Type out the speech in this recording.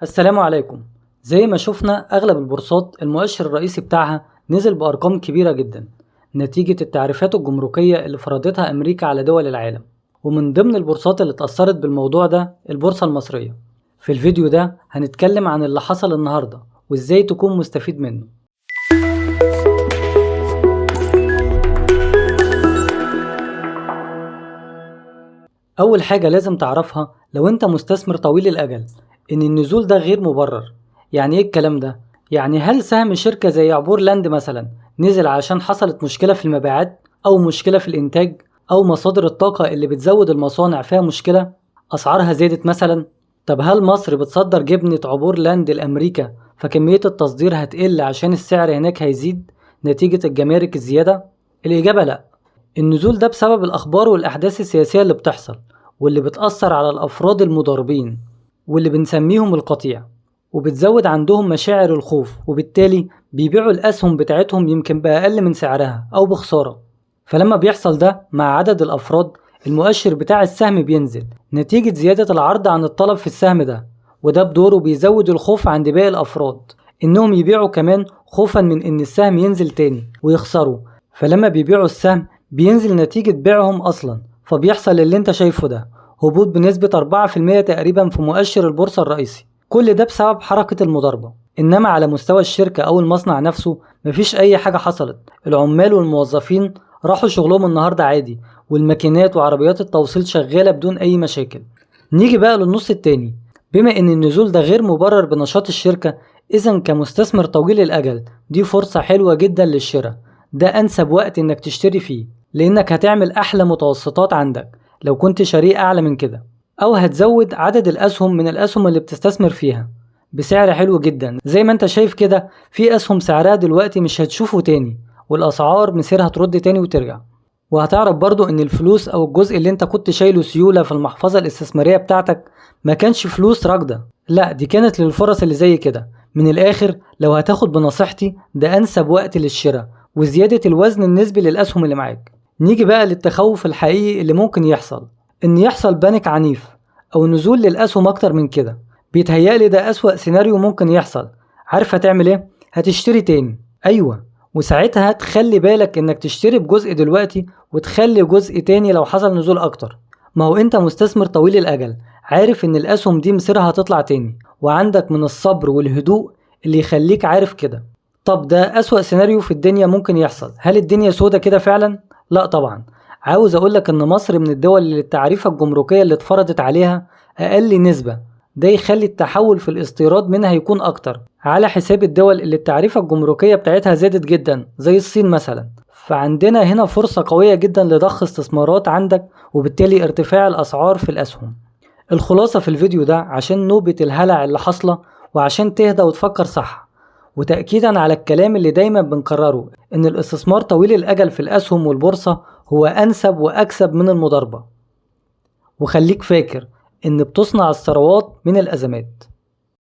السلام عليكم. زي ما شفنا أغلب البورصات المؤشر الرئيسي بتاعها نزل بأرقام كبيرة جدا نتيجة التعريفات الجمركية اللي فرضتها أمريكا على دول العالم، ومن ضمن البورصات اللي اتأثرت بالموضوع ده البورصة المصرية. في الفيديو ده هنتكلم عن اللي حصل النهاردة وإزاي تكون مستفيد منه. أول حاجة لازم تعرفها لو أنت مستثمر طويل الأجل إن النزول ده غير مبرر. يعني إيه الكلام ده؟ يعني هل سهم شركة زي عبور لاند مثلا نزل عشان حصلت مشكلة في المبيعات أو مشكلة في الإنتاج أو مصادر الطاقة اللي بتزود المصانع فيها مشكلة؟ أسعارها زادت مثلا؟ طب هل مصر بتصدر جبنة عبور لاند لأمريكا فكمية التصدير هتقل عشان السعر هناك هيزيد نتيجة الجمارك الزيادة؟ الإجابة لأ. النزول ده بسبب الأخبار والأحداث السياسية اللي بتحصل واللي بتأثر على الأفراد المضاربين واللي بنسميهم القطيع، وبتزود عندهم مشاعر الخوف، وبالتالي بيبيعوا الأسهم بتاعتهم يمكن بأقل من سعرها أو بخسارة. فلما بيحصل ده مع عدد الأفراد المؤشر بتاع السهم بينزل نتيجة زيادة العرض عن الطلب في السهم ده، وده بدوره بيزود الخوف عند باقي الأفراد إنهم يبيعوا كمان خوفا من إن السهم ينزل تاني ويخسروا. فلما بيبيعوا السهم بينزل نتيجة بيعهم أصلا، فبيحصل اللي انت شايفه ده، هبوط بنسبة 4% تقريبا في مؤشر البورصة الرئيسي. كل ده بسبب حركة المضاربة. إنما على مستوى الشركة أو المصنع نفسه مفيش أي حاجة حصلت. العمال والموظفين راحوا شغلهم النهاردة عادي، والماكينات وعربيات التوصيل شغالة بدون أي مشاكل. نيجي بقى للنص التاني. بما إن النزول ده غير مبرر بنشاط الشركة، إذا كمستثمر طويل الأجل دي فرصة حلوة جدا للشراء. ده أنسب وقت إنك تشتري فيه، لأنك هتعمل أحلى متوسطات عندك لو كنت شاريه أعلى من كده، أو هتزود عدد الأسهم من الأسهم اللي بتستثمر فيها بسعر حلو جدا. زي ما انت شايف كده في أسهم سعرها دلوقتي مش هتشوفه تاني، والأسعار مسيرها ترد تاني وترجع. وهتعرف برضو إن الفلوس أو الجزء اللي انت كنت شايله سيولة في المحفظة الاستثمارية بتاعتك ما كانش فلوس راكدة، لا دي كانت للفرص اللي زي كده. من الآخر لو هتاخد بنصيحتي ده أنسب وقت للشراء وزيادة الوزن النسبي للأسهم اللي معاك. نيجي بقى للتخوف الحقيقي اللي ممكن يحصل، إن يحصل بانيك عنيف أو نزول للأسهم أكتر من كده. بيتهيألي ده أسوأ سيناريو ممكن يحصل. عارف هتعمل إيه؟ هتشتري تاني، أيوة، وساعتها تخلي بالك إنك تشتري بجزء دلوقتي وتخلي جزء تاني لو حصل نزول أكتر. ما هو أنت مستثمر طويل الأجل، عارف إن الأسهم دي مصيرها هتطلع تاني، وعندك من الصبر والهدوء اللي يخليك عارف كده. طب ده أسوأ سيناريو في الدنيا ممكن يحصل. هل الدنيا سودة كده فعلا؟ لا طبعا. عاوز أقولك إن مصر من الدول اللي التعريفة الجمركية اللي اتفرضت عليها أقل نسبة، ده يخلي التحول في الاستيراد منها يكون أكتر على حساب الدول اللي التعريفة الجمركية بتاعتها زادت جدا زي الصين مثلا. فعندنا هنا فرصة قوية جدا لضخ استثمارات عندك، وبالتالي ارتفاع الأسعار في الأسهم. الخلاصة في الفيديو ده عشان نوبة الهلع اللي حصلة وعشان تهدى وتفكر صح، وتأكيدا على الكلام اللي دايما بنكرره إن الاستثمار طويل الأجل في الأسهم والبورصة هو أنسب وأكسب من المضاربة. وخليك فاكر إن بتصنع الثروات من الأزمات.